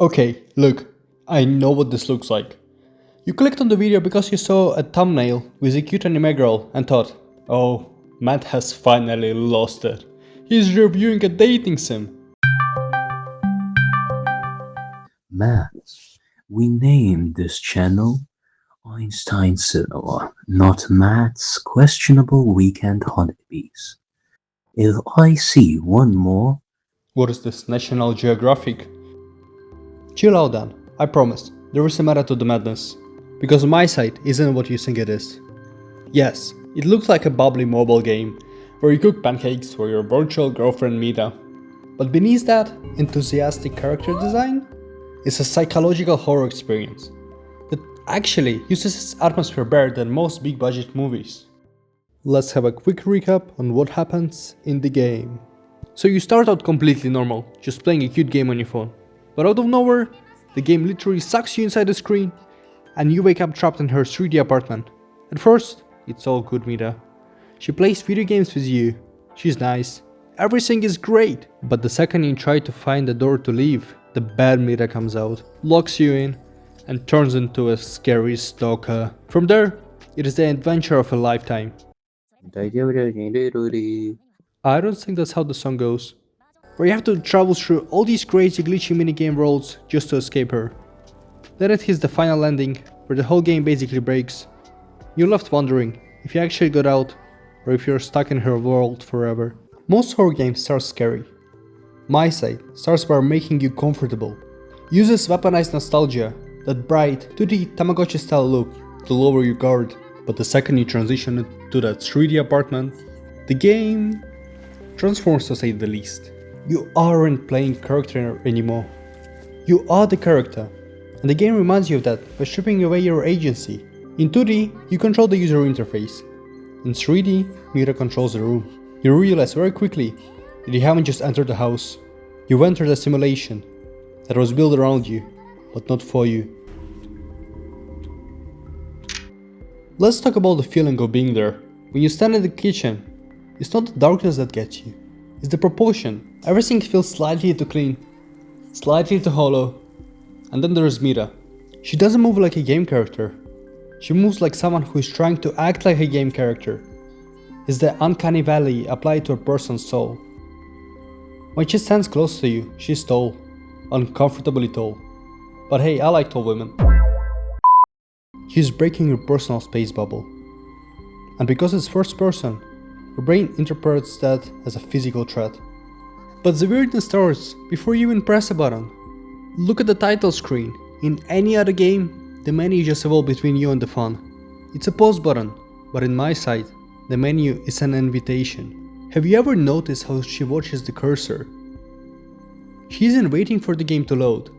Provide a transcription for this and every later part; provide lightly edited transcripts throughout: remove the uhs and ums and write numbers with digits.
Okay, look, I know what this looks like. You clicked on the video because you saw a thumbnail with a cute anime girl and thought, oh, Matt has finally lost it. He's reviewing a dating sim. Matt, we named this channel Einstein Cinema, not Matt's questionable weekend honeybees. If I see one more, What is this, National Geographic? Chill out Dan, I promise, there is a meta to the madness. Because my site isn't what you think it is. Yes, it looks like a bubbly mobile game, where you cook pancakes for your virtual girlfriend Mita. But beneath that enthusiastic character design is a psychological horror experience that actually uses its atmosphere better than most big budget movies. Let's have a quick recap on what happens in the game. So you start out completely normal, just playing a cute game on your phone. But out of nowhere, the game literally sucks you inside the screen and you wake up trapped in her 3D apartment. At first, it's all good Mita. She plays video games with you, she's nice, everything is great. But the second you try to find a door to leave, the bad Mita comes out, locks you in, and turns into a scary stalker. From there, it is the adventure of a lifetime. I don't think that's how the song goes. Where you have to travel through all these crazy glitchy minigame worlds just to escape her. Then it hits the final ending, where the whole game basically breaks. You're left wondering if you actually got out, or if you're stuck in her world forever. Most horror games start scary. My side starts by making you comfortable. Uses weaponized nostalgia, that bright 2D Tamagotchi style look, to lower your guard. But the second you transition to that 3D apartment, the game transforms to say the least. You aren't playing character anymore. You are the character. And the game reminds you of that by stripping away your agency. In 2D, you control the user interface. In 3D, Mira controls the room. You realize very quickly that you haven't just entered the house. You've entered a simulation that was built around you, but not for you. Let's talk about the feeling of being there. When you stand in the kitchen, it's not the darkness that gets you, it's the proportion. Everything feels slightly too clean, slightly too hollow. And then there's Mira. She doesn't move like a game character. She moves like someone who is trying to act like a game character. It's the uncanny valley applied to a person's soul. When she stands close to you, she's tall, uncomfortably tall. But hey, I like tall women. She's breaking your personal space bubble. And because it's first person, your brain interprets that as a physical threat. But the weirdness starts before you even press a button. Look at the title screen. In any other game, the menu just evolves between you and the fun. It's a pause button, but in my side, the menu is an invitation. Have you ever noticed how she watches the cursor? She isn't waiting for the game to load.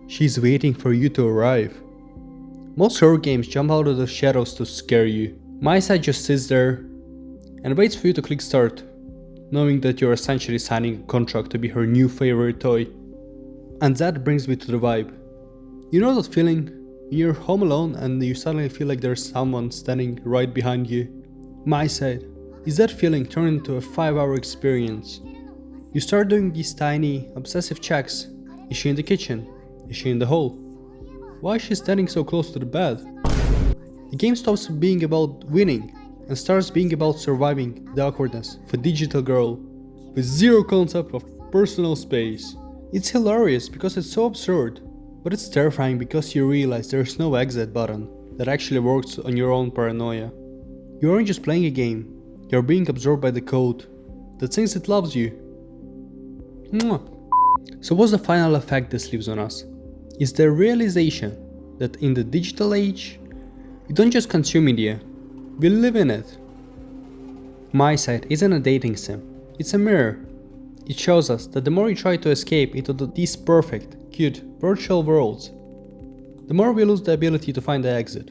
She's waiting for you to arrive. Most horror games jump out of the shadows to scare you. My side just sits there and waits for you to click start, knowing that you're essentially signing a contract to be her new favorite toy. And that brings me to the vibe. You know that feeling when you're home alone and you suddenly feel like there's someone standing right behind you? My side is that feeling turned into a 5-hour experience. You start doing these tiny, obsessive checks. Is she in the kitchen? Is she in the hall? Why is she standing so close to the bed? The game stops being about winning and starts being about surviving the awkwardness of a digital girl with zero concept of personal space. It's hilarious because it's so absurd, but it's terrifying because you realize there's no exit button that actually works on your own paranoia. You aren't just playing a game, you're being absorbed by the code that thinks it loves you. Muah. So what's the final effect this leaves on us? It's the realization that in the digital age, we don't just consume media, we live in it. My site isn't a dating sim, it's a mirror. It shows us that the more we try to escape into these perfect, cute, virtual worlds, the more we lose the ability to find the exit.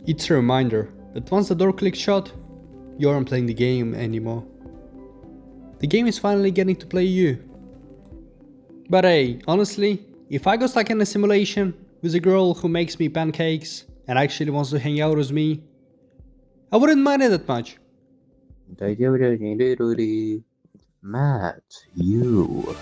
It's a reminder that once the door clicks shut, you aren't playing the game anymore. The game is finally getting to play you. But hey, honestly, if I got stuck in a simulation with a girl who makes me pancakes and actually wants to hang out with me, I wouldn't mind it that much. Matt, you